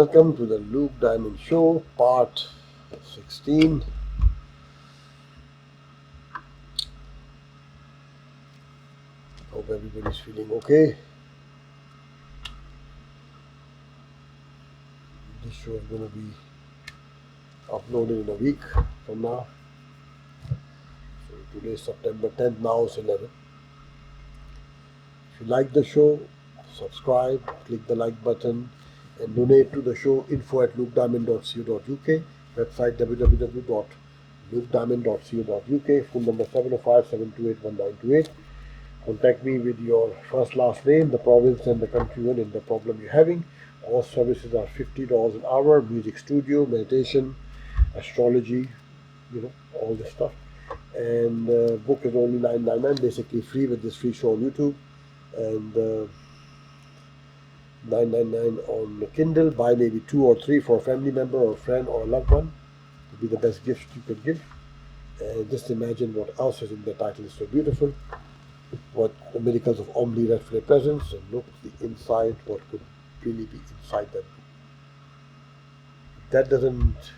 welcome to the Luke Diamond Show, part 16. Hope everybody's feeling okay. This show is going to be uploaded in a week from now. So today is September 10th, now it's 11. If you like the show, subscribe, click the like button, and donate to the show. info@lukediamond.co.uk, website www.lukediamond.co.uk, phone number 705-728-1928. Contact me with your first, last name, the province and the country one and the problem you're having. All services are $50 an hour, music studio, meditation, astrology, all this stuff. And book is only $9.99, basically free with this free show on YouTube. And $9.99 on Kindle. Buy maybe 2 or 3 for a family member or a friend or a loved one. It would be the best gift you could give. And just imagine what else is in the title. It's so beautiful. What the miracles of omnipresent presence, and look the inside, what could really be inside that book. If that doesn't,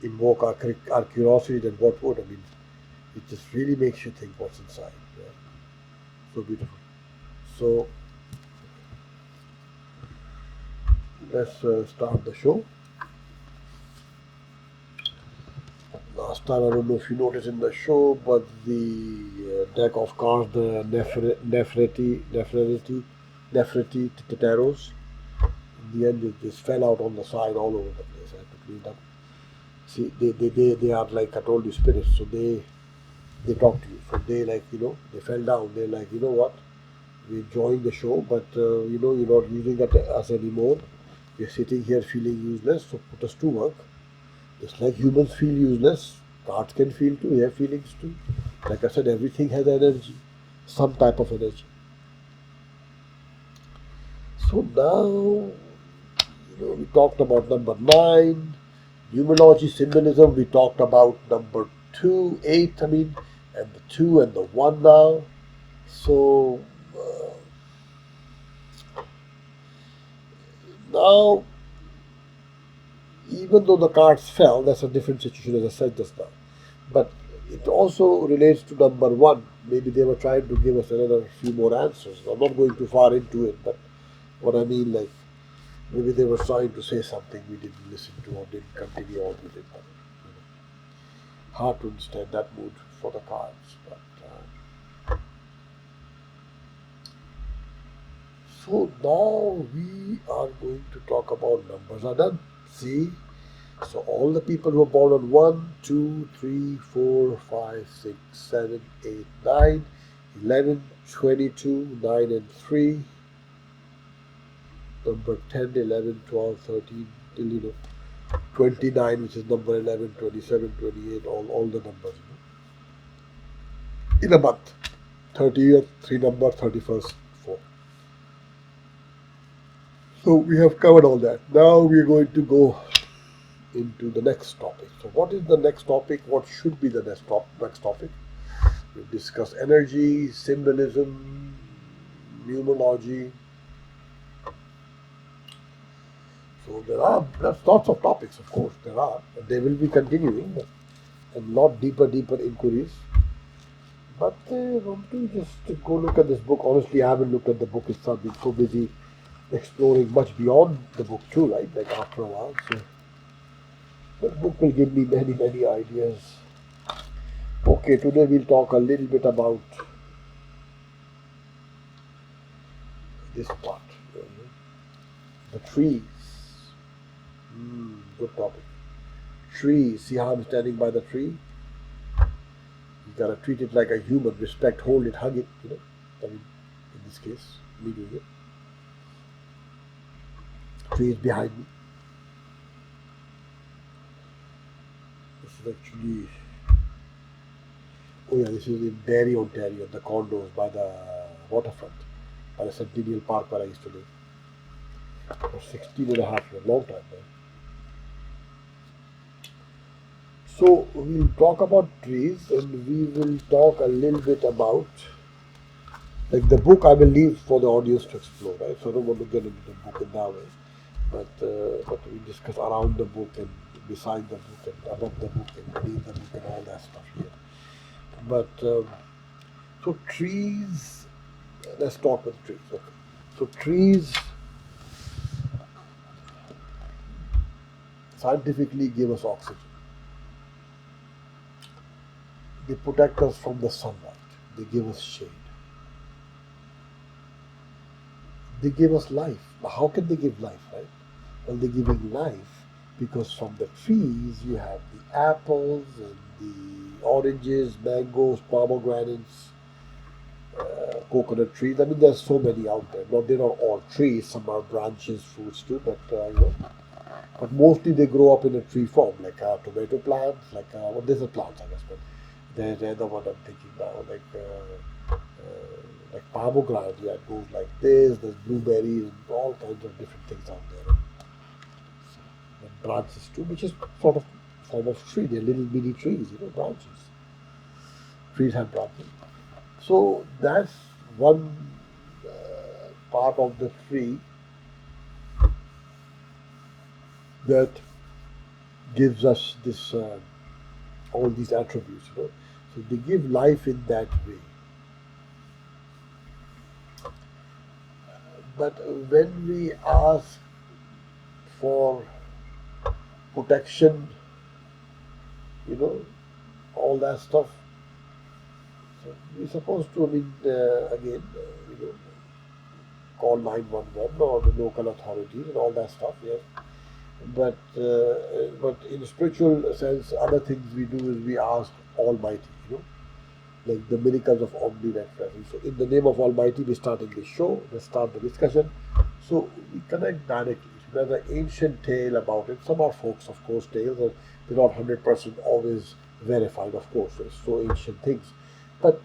invoke our curiosity, then what would? I mean, it just really makes you think what's inside. Yeah? So beautiful. So let's start the show. Last time, I don't know if you noticed in the show, but the deck of cards, the Nefertiti tarots, in the end, it just fell out on the side all over the place. I had to clean it up. See, they are like, I told you, spirits, so they talk to you. So they they fell down. They're like, you know what, we're enjoying the show, but you're not using us anymore. We're sitting here feeling useless, so put us to work. Just like humans feel useless, cards can feel too, they have feelings too. Like I said, everything has energy, some type of energy. So now, we talked about number 9, numerology, symbolism, we talked about number 2, 8, and the 2 and the 1 now. So, now, even though the cards fell, that's a different situation as I said just now. But it also relates to number 1. Maybe they were trying to give us another few more answers. I'm not going too far into it, but what I mean, like, maybe they were trying to say something we didn't listen to or didn't continue on with it. But, hard to understand that mood for the cards. But so now we are going to talk about numbers. Are done. See? So all the people who are born on 1, 2, 3, 4, 5, 6, 7, 8, 9, 11, 22, 9 and 3, number 10, 11, 12, 13, till 29, which is number 11, 27, 28, all the numbers. In a month, 30th, 3 number, 31st, 4. So we have covered all that. Now we're going to go into the next topic. So what is the next topic? What should be the next topic? We'll discuss energy, symbolism, numerology. So there's lots of topics, of course, there are. And they will be continuing and lot deeper inquiries. But I want to just go look at this book. Honestly, I haven't looked at the book itself. I've been so busy exploring much beyond the book too, right? Like after a while. So the book will give me many ideas. Okay, today we'll talk a little bit about this part. The trees. Good topic. Trees. See how I'm standing by the tree? You gotta treat it like a human. Respect, hold it, hug it. In this case, me doing it. Tree is behind me. This is actually, this is in Derry, Ontario, the condos by the waterfront, by the Centennial Park where I used to live. For 16 and a half years, long time, man. So we'll talk about trees and we will talk a little bit about Like the book, I will leave for the audience to explore, right? So I don't want to get into the book in that way, but we discuss around the book and beside the book and above the book and beneath the book and all that stuff here. But so trees, let's talk with trees. Okay. So trees scientifically give us oxygen. They protect us from the sunlight. They give us shade. They give us life. Now, how can they give life, right? Well, they're giving life because from the trees you have the apples and the oranges, mangoes, pomegranates, coconut trees. I mean, there's so many out there. Not they're not all trees. Some are branches, fruits too. But mostly they grow up in a tree form, like tomato plants, well, these are plants, I guess, but they're the one I'm thinking now, like pomegranate. Yeah, it goes like this. There's blueberries and all kinds of different things out there. And branches too, which is sort of form of tree. They're little mini trees, branches. Trees have branches. So that's one part of the tree that gives us this all these attributes. So they give life in that way. But when we ask for protection, you know, all that stuff, so we're supposed to, again, call 911 or the local authorities and all that stuff, yes. But in spiritual sense, other things we do is we ask Almighty, like the miracles of omni-net presence. So in the name of Almighty, we're starting the show, let's start the discussion. So we connect directly. There's an ancient tale about it. Some are folks, of course, tales. They're not 100% always verified, of course. It's so ancient things. But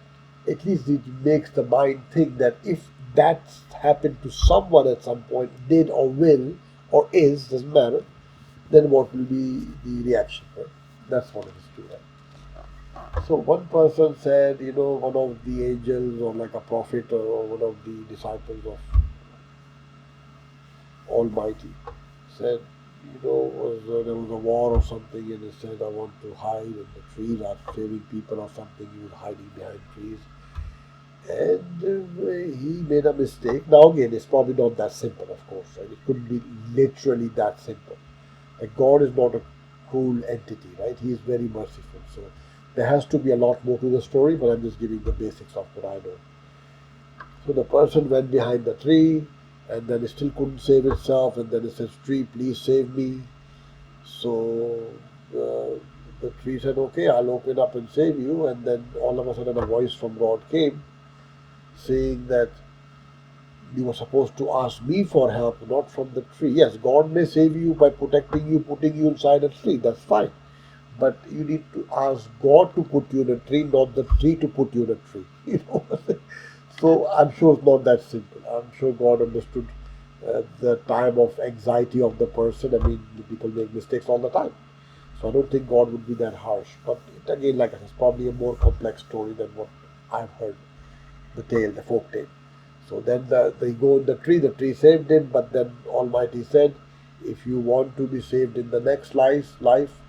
at least it makes the mind think that if that's happened to someone at some point, did or will or is, doesn't matter, then what will be the reaction, right? That's what it is to that. So one person said, one of the angels or like a prophet or one of the disciples of Almighty said, there was a war or something, and he said, I want to hide, and the trees are saving people or something. He was hiding behind trees, and he made a mistake. Now again, it's probably not that simple, of course, right? It couldn't be literally that simple. Like God is not a cruel entity, right? He is very merciful. So there has to be a lot more to the story, but I'm just giving the basics of what I know. So the person went behind the tree, and then it still couldn't save itself, and then it says, "Tree, please save me." So the tree said, "Okay, I'll open up and save you." And then all of a sudden, a voice from God came, saying that you were supposed to ask me for help, not from the tree. Yes, God may save you by protecting you, putting you inside a tree. That's fine. But you need to ask God to put you in a tree, not the tree to put you in a tree. So I'm sure it's not that simple. I'm sure God understood the time of anxiety of the person. I mean, people make mistakes all the time. So I don't think God would be that harsh. But again, like I said, it's probably a more complex story than what I've heard, the tale, the folk tale. So then they go in the tree saved him, but then Almighty said, if you want to be saved in the next life,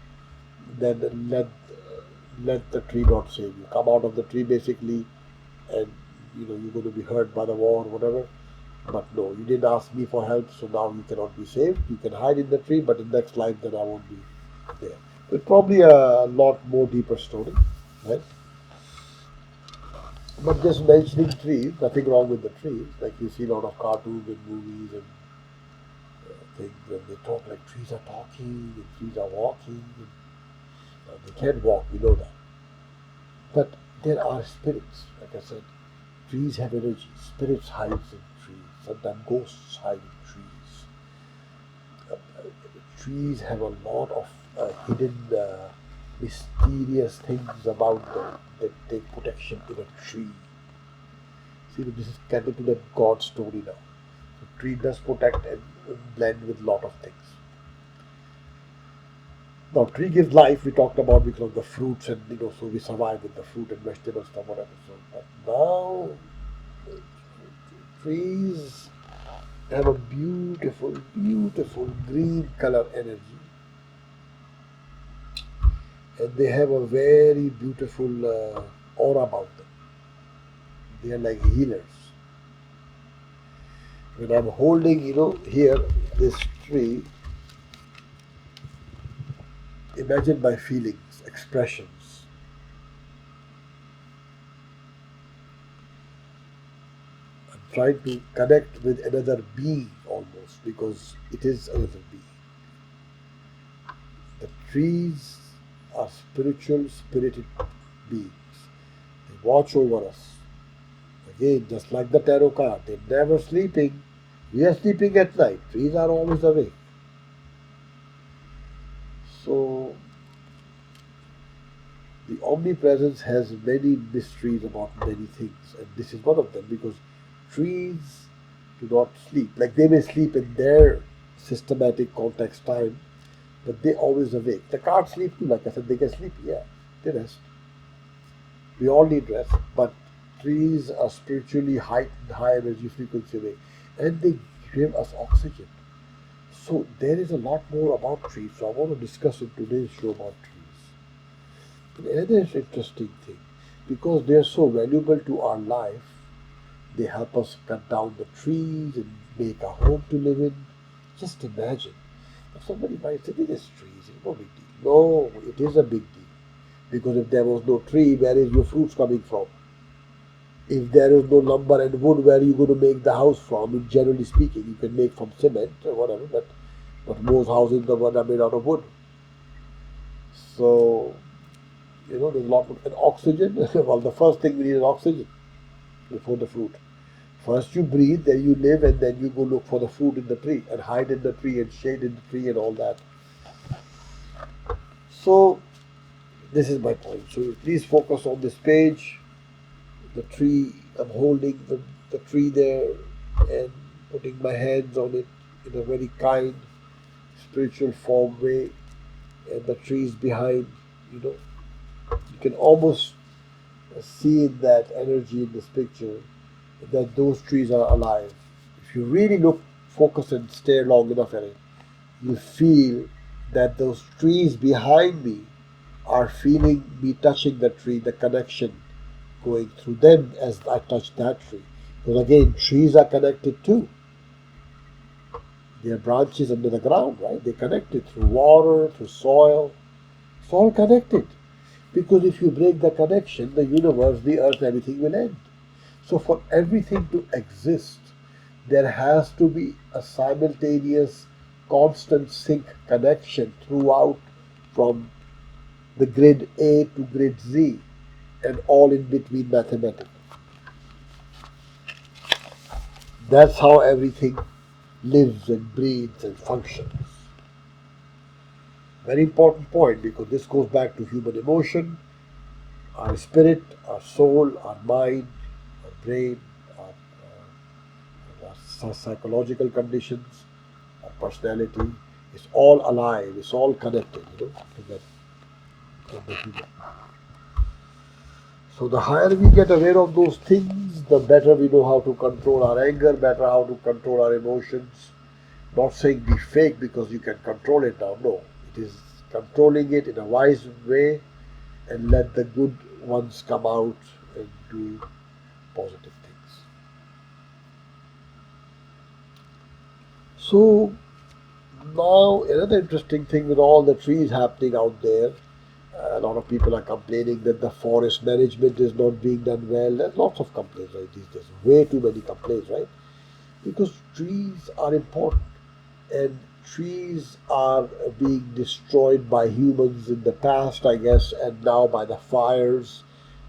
then let the tree not save you. Come out of the tree basically, and you're going to be hurt by the war or whatever. But no, you didn't ask me for help, so now you cannot be saved. You can hide in the tree, but in the next life, then I won't be there. It's probably a lot more deeper story, right? But just mentioning trees, nothing wrong with the trees. Like you see a lot of cartoons and movies and things when they talk like trees are talking and trees are walking. They can't walk, we know that. But there are spirits, like I said. Trees have energy. Spirits hide in trees. Sometimes ghosts hide in trees. Trees have a lot of hidden, mysterious things about them that take protection in a tree. See, this is connected to the God story now. The tree does protect and blend with a lot of things. Now, tree gives life. We talked about because of the fruits, and so we survive with the fruit and vegetables and whatever. So, but now trees have a beautiful, beautiful green color energy, and they have a very beautiful aura about them. They are like healers. When I'm holding, here this tree, imagine my feelings, expressions. I'm trying to connect with another being almost because it is another being. The trees are spiritual, spirited beings. They watch over us. Again, just like the tarot card, they're never sleeping. We are sleeping at night. Trees are always awake. So the omnipresence has many mysteries about many things, and this is one of them because trees do not sleep. Like they may sleep in their systematic context time, but they always awake. The cards sleep too, like I said, they can sleep, yeah, they rest. We all need rest, but trees are spiritually heightened, high energy frequency awake, and they give us oxygen. So there is a lot more about trees. So I want to discuss in today's show about trees. Another interesting thing, because they are so valuable to our life, they help us cut down the trees and make a home to live in. Just imagine. If somebody might say, there's trees, it's no big deal. No, it is a big deal. Because if there was no tree, where is your fruits coming from? If there is no lumber and wood, where are you going to make the house from? And generally speaking, you can make from cement or whatever, but most houses the one are made out of wood. So, there's a lot of and oxygen. Well, the first thing we need is oxygen before the fruit. First you breathe, then you live, and then you go look for the fruit in the tree and hide in the tree and shade in the tree and all that. So, this is my point. So, please focus on this page. The tree, I'm holding the tree there and putting my hands on it in a very kind, spiritual form way, and the trees behind, you can almost see in that energy in this picture that those trees are alive. If you really look, focus, and stare long enough at it, you feel that those trees behind me are feeling me touching the tree, the connection going through them as I touch that tree. Because again, trees are connected too. Their branches under the ground, right? They're connected through water, through soil. It's all connected. Because if you break the connection, the universe, the earth, everything will end. So for everything to exist, there has to be a simultaneous, constant sync connection throughout from the grid A to grid Z and all in between mathematics. That's how everything lives and breathes and functions. Very important point because this goes back to human emotion, our spirit, our soul, our mind, our brain, our psychological conditions, our personality. It's all alive. It's all connected, to the human. So the higher we get aware of those things, the better we know how to control our anger, better how to control our emotions. Not saying be fake because you can control it now. No, it is controlling it in a wise way and let the good ones come out and do positive things. So now another interesting thing with all the trees happening out there, a lot of people are complaining that the forest management is not being done well. There's lots of complaints right these days. Way too many complaints, right? Because trees are important and trees are being destroyed by humans in the past, I guess, and now by the fires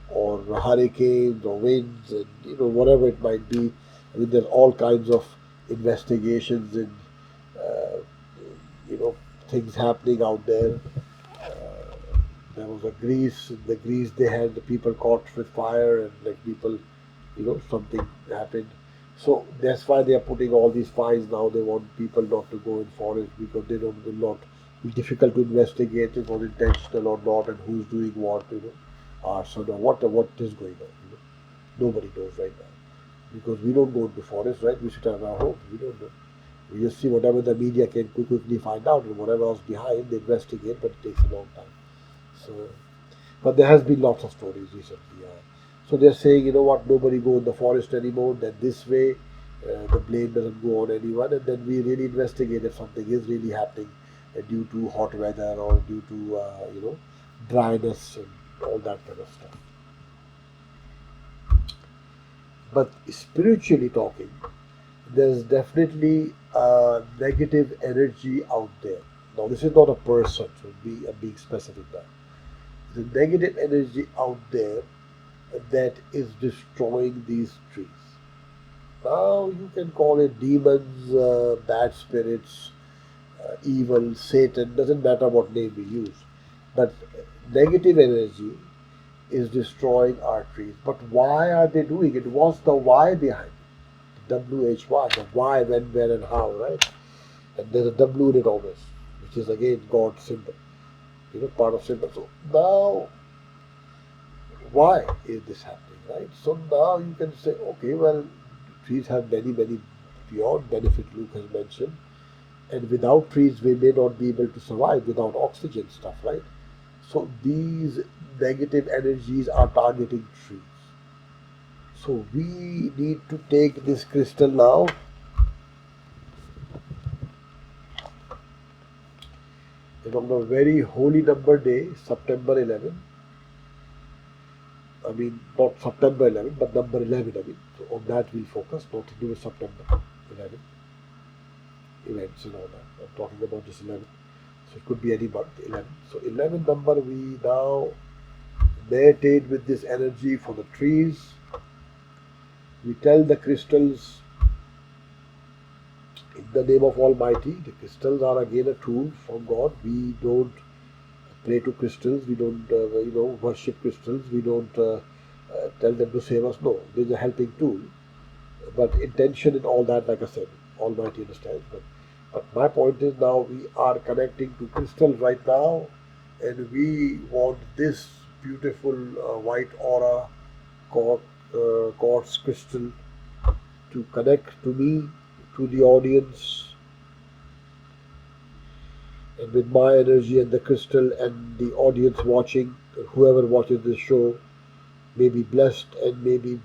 or hurricanes or winds and whatever it might be. I mean, there's all kinds of investigations and uh, you know things happening out there. There was a Greece. In the Greece, they had the people caught with fire and like people, something happened. So that's why they are putting all these fines now. They want people not to go in forest because they don't will not be difficult to investigate if it was intentional or not and who's doing what, arson or what is going on. Nobody knows right now. because we don't go into forest, right? We sit at our homes. We don't know. We just see whatever the media can quickly find out, and whatever else behind, they investigate, but it takes a long time. So, but there has been lots of stories recently. So they're saying, you know what, nobody go in the forest anymore. That this way, the blame doesn't go on anyone, and then we really investigate if something is really happening due to hot weather or due to dryness and all that kind of stuff. But spiritually talking, there's definitely a negative energy out there. Now, this is not a person, so I'm being specific now. The negative energy out there that is destroying these trees. Now, you can call it demons, bad spirits, evil, Satan, doesn't matter what name we use. But negative energy is destroying our trees. But why are they doing it? What's the why behind it? WHY, the why, when, where, and how, right? And there's a W in it always, which is again God's symbol, part of symbol. So now, why is this happening, right? So now you can say, okay, well, trees have many beyond benefit Luke has mentioned, and without trees we may not be able to survive without oxygen stuff, right? So these negative energies are targeting trees. So we need to take this crystal now and on a very holy number day, September 11, I mean, not September 11, but number 11, I mean. So on that we'll focus, not to do with September 11 events and all that. I'm talking about just 11. So it could be any month, 11. So 11 number, we now meditate with this energy for the trees. We tell the crystals, in the name of Almighty, the crystals are again a tool from God. We don't pray to crystals. We don't, worship crystals. We don't tell them to save us. No, they're a helping tool. But intention and all that, like I said, Almighty understands. But my point is now we are connecting to crystals right now, and we want this beautiful white aura quartz crystal to connect to me, to the audience, and with my energy and the crystal and the audience watching, whoever watches this show may be blessed and maybe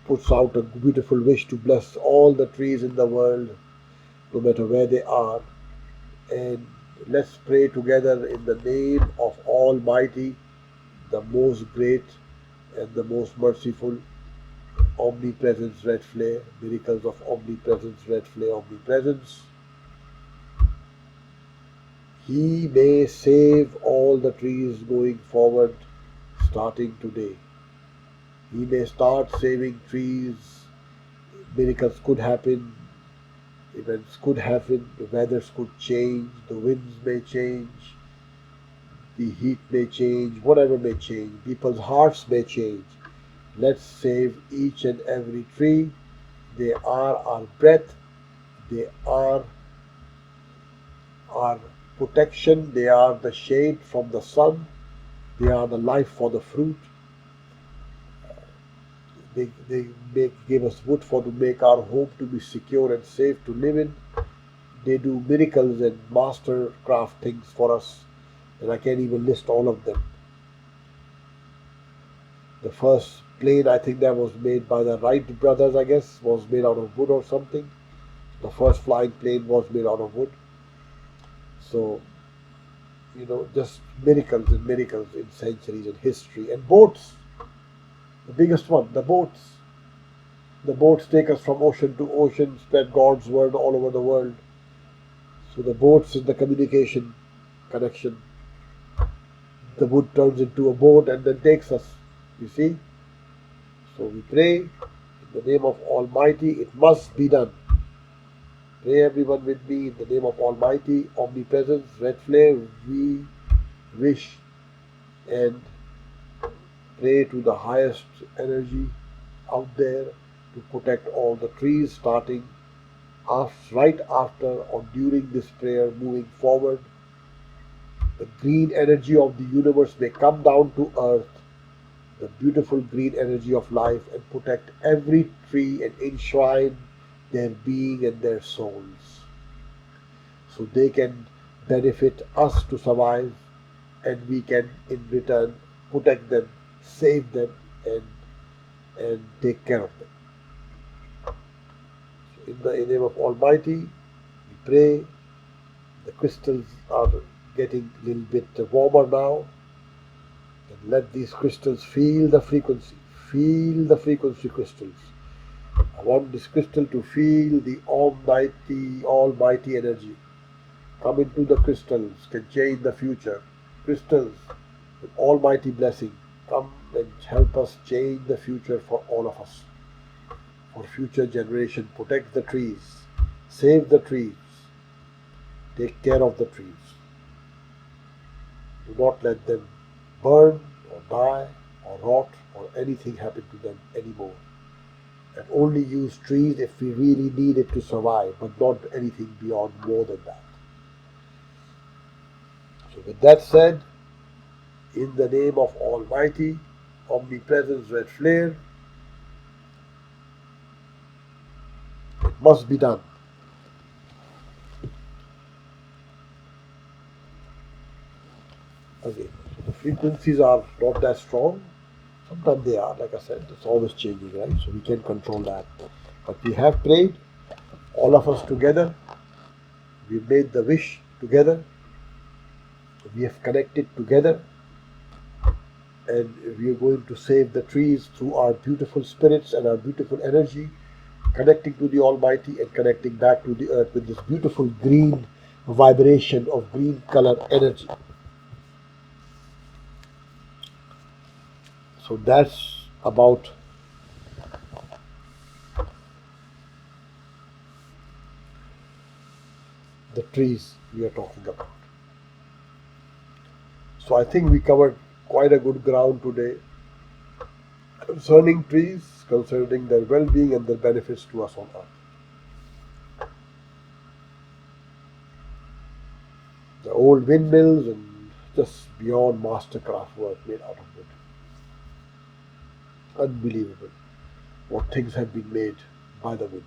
puts out a beautiful wish to bless all the trees in the world, no matter where they are. And let's pray together in the name of Almighty, the most great and the most merciful, omnipresence, red flare, miracles of omnipresence, red flare, omnipresence. He may save all the trees going forward, starting today. He may start saving trees. Miracles could happen. Events could happen. The weathers could change. The winds may change. The heat may change. Whatever may change. People's hearts may change. Let's save each and every tree. They are our breath. They are our protection. They are the shade from the sun. They are the life for the fruit. They give us wood for to make our home to be secure and safe to live in. They do miracles and master craft things for us, and I can't even list all of them. The first plane, I think that was made by the Wright brothers, I guess, was made out of wood or something. The first flying plane was made out of wood. So, just miracles and miracles in centuries and history. And boats, the biggest one, the boats. The boats take us from ocean to ocean, spread God's word all over the world. So the boats is the communication connection. The wood turns into a boat and then takes us, you see. So we pray in the name of Almighty, it must be done. Pray everyone with me in the name of Almighty, omnipresence, red flame. We wish and pray to the highest energy out there to protect all the trees, starting right after or during this prayer, moving forward. The green energy of the universe may come down to earth. the beautiful green energy of life and protect every tree and enshrine their being and their souls, so they can benefit us to survive, and we can in return protect them, save them, and take care of them. So in the name of Almighty, we pray. The crystals are getting a little bit warmer now, and let these crystals feel the frequency. Feel the frequency, crystals. I want this crystal to feel the almighty energy. Come into the crystals, can change the future. Crystals with almighty blessing, come and help us change the future for all of us, for future generation. Protect the trees, save the trees, take care of the trees. Do not let them burn or die or rot or anything happen to them anymore. And only use trees if we really need it to survive, but not anything beyond more than that. So with that said, in the name of Almighty, omnipresence red flare, it must be done. Okay, so the frequencies are not that strong. Sometimes they are, like I said, it's always changing, right? So we can't control that. But we have prayed, all of us together. We made the wish together. We have connected together. And we are going to save the trees through our beautiful spirits and our beautiful energy, connecting to the Almighty and connecting back to the earth with this beautiful green vibration of green color energy. So that's about the trees we are talking about. So I think we covered quite a good ground today concerning trees, concerning their well-being and their benefits to us on earth. The old windmills and just beyond mastercraft work made out of wood. Unbelievable what things have been made by the wood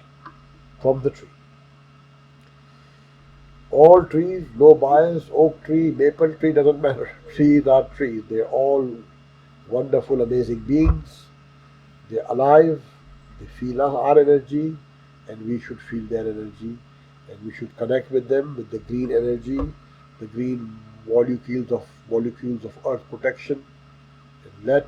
from the tree. All trees, no bias, oak tree, maple tree, doesn't matter. Trees are trees. They're all wonderful, amazing beings. They're alive. They feel our energy, and we should feel their energy. And we should connect with them with the green energy, the green molecules of earth protection, and let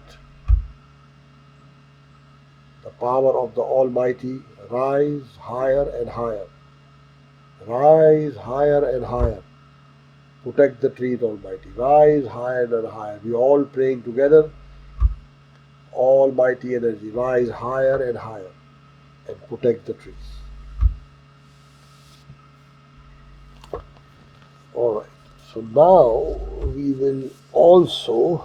the power of the Almighty rise higher and higher. Rise higher and higher. Protect the trees, Almighty. Rise higher and higher. We all praying together. Almighty energy, rise higher and higher and protect the trees. Alright, so now we will also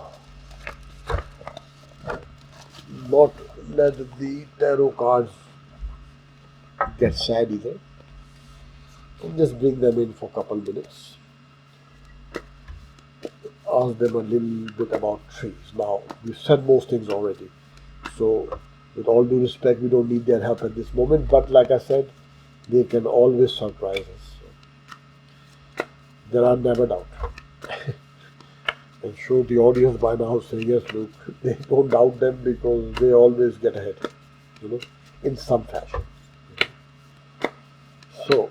not let the tarot cards get sad either. And just bring them in for a couple minutes. Ask them a little bit about trees. Now, we've said most things already. So, with all due respect, we don't need their help at this moment. But like I said, they can always surprise us. There are never doubt. I'm sure the audience by now saying, yes, look, they don't doubt them because they always get ahead, in some fashion. So,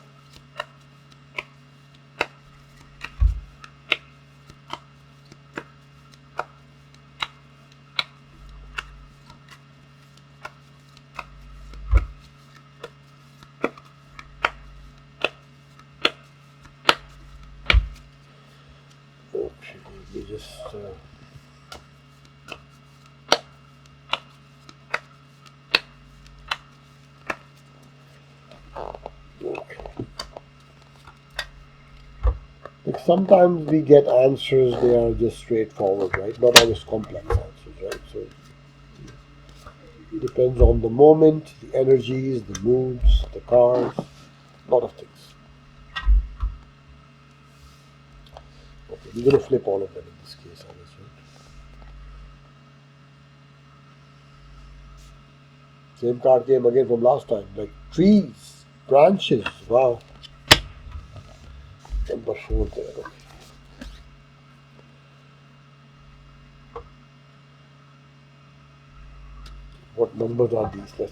okay, let me just like sometimes we get answers, they are just straightforward, right? Not always complex answers, right? So it depends on the moment, the energies, the moods, the cards, a lot of things. Okay, we're going to flip all of them in this case, I guess, right? Same card came again from last time, like trees, branches. Wow. Number 4 there. Okay. What numbers are these? Let's.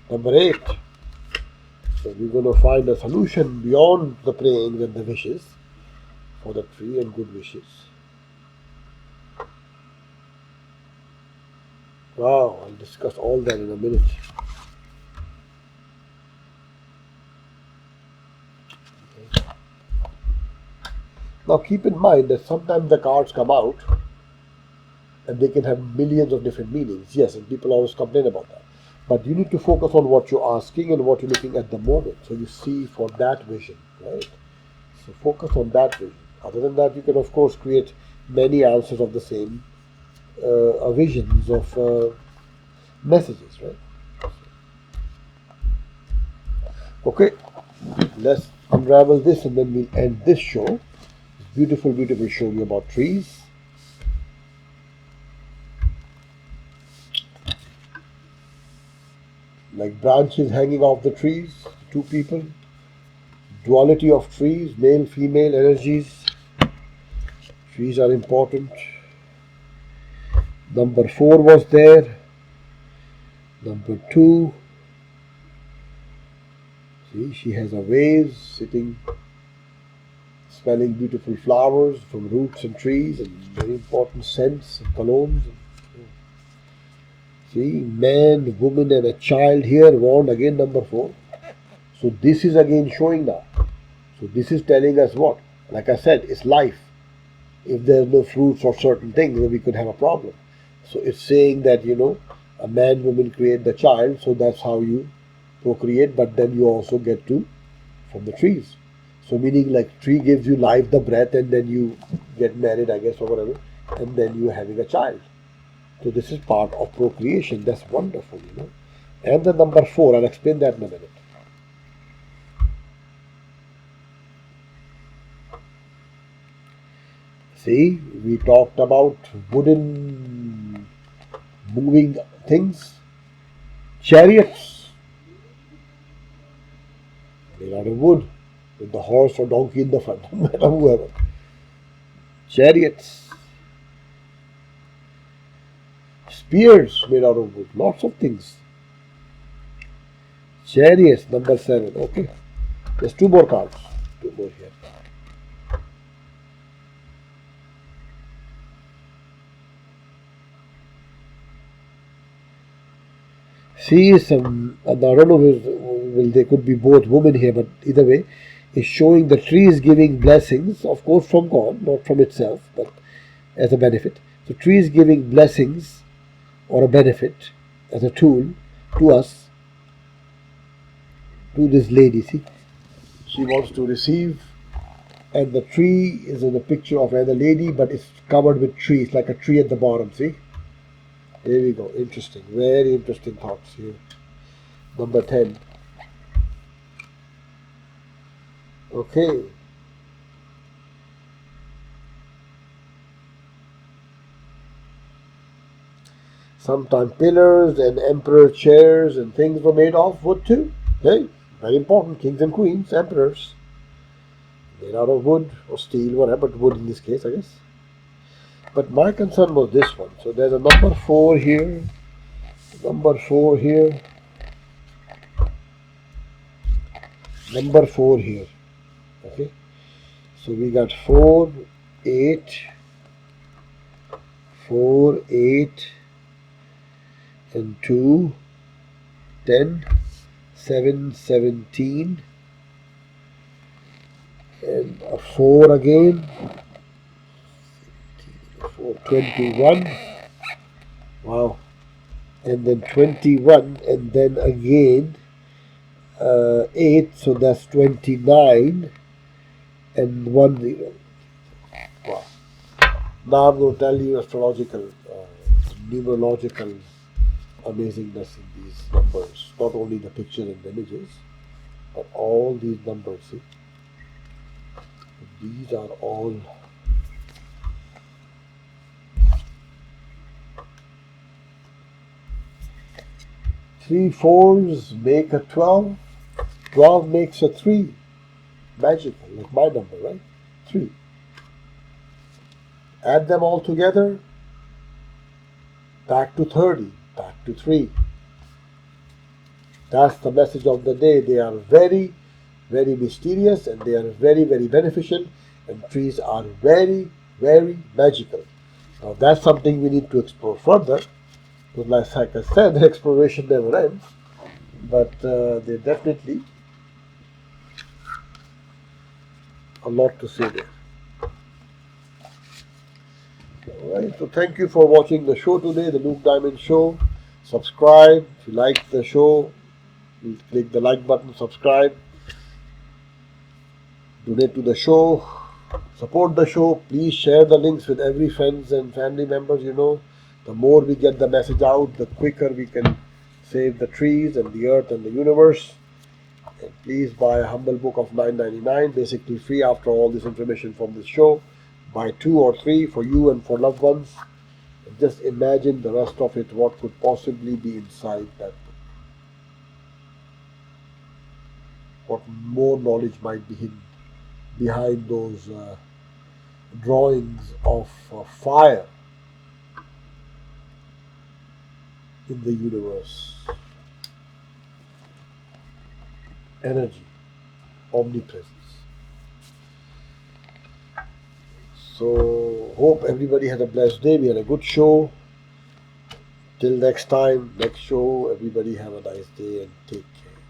Number 8. So we're going to find a solution beyond the praying and the wishes for the tree and good wishes. Wow, I'll discuss all that in a minute. Now keep in mind that sometimes the cards come out and they can have millions of different meanings. Yes, and people always complain about that. But you need to focus on what you're asking and what you're looking at the moment. So you see for that vision, right? So focus on that vision. Other than that, you can of course create many answers of the same visions of messages, right? Okay, let's unravel this and then we'll end this show. Beautiful, beautiful show about trees. Like branches hanging off the trees, 2 people. Duality of trees, male, female energies. Trees are important. Number 4 was there. Number 2. See, she has a vase sitting, smelling beautiful flowers from roots and trees and very important scents and colognes. See, man, woman and a child here, warned again number 4. So this is again showing now. So this is telling us what? Like I said, it's life. If there's no fruits or certain things, then we could have a problem. So it's saying that, a man, woman create the child, so that's how you procreate, but then you also get to from the trees. So meaning like tree gives you life, the breath, and then you get married, I guess, or whatever, and then you're having a child. So this is part of procreation. That's wonderful, And the number 4, I'll explain that in a minute. See, we talked about wooden moving things, chariots made out of wood with the horse or donkey in the front, no matter whoever. Chariots, spears made out of wood, lots of things. Chariots, number 7. Okay, there's 2 more cards, 2 more here. See, I don't know if there could be both women here, but either way, is showing the tree is giving blessings, of course from God, not from itself, but as a benefit. So tree is giving blessings or a benefit as a tool to us, to this lady. See, she wants to receive, and the tree is in a picture of another lady, but it's covered with trees, like a tree at the bottom. See, there we go. Interesting, very interesting thoughts here. Number 10. Okay. Sometimes pillars and emperor chairs and things were made of wood too. Hey, very important. Kings and queens, emperors. Made out of wood or steel, whatever, but wood in this case, I guess. But my concern was this one. So there's a number 4 here. Number 4 here. Number 4 here. Okay. So we got 4, 8, 4, 8, and 2, 10, 7, 17, and a 4 again, 4, 21, wow, and then 21, and then again 8, so that's 29, and 1 0. Wow. Now I'm going to tell you astrological, numerological amazingness in these numbers. Not only the pictures and images, but all these numbers. See, these are all 3 4s make a 12. 12 makes a 3. Magical, like my number, right? 3. Add them all together, back to 30, back to 3. That's the message of the day. They are very, very mysterious and they are very, very beneficial, and trees are very, very magical. Now that's something we need to explore further, because like I said, the exploration never ends, but they definitely a lot to say there. Alright, so thank you for watching the show today, the Luke Diamond Show. Subscribe if you like the show. You click the like button, subscribe, donate to the show, support the show. Please share the links with every friends and family members. The more we get the message out, the quicker we can save the trees and the earth and the universe. And please buy a humble book of $9.99, basically free after all this information from this show. Buy 2 or 3 for you and for loved ones. And just imagine the rest of it, what could possibly be inside that book. What more knowledge might be hidden behind those drawings of fire in the universe. Energy, omnipresence. So, hope everybody had a blessed day. We had a good show. Till next time, next show, everybody have a nice day and take care.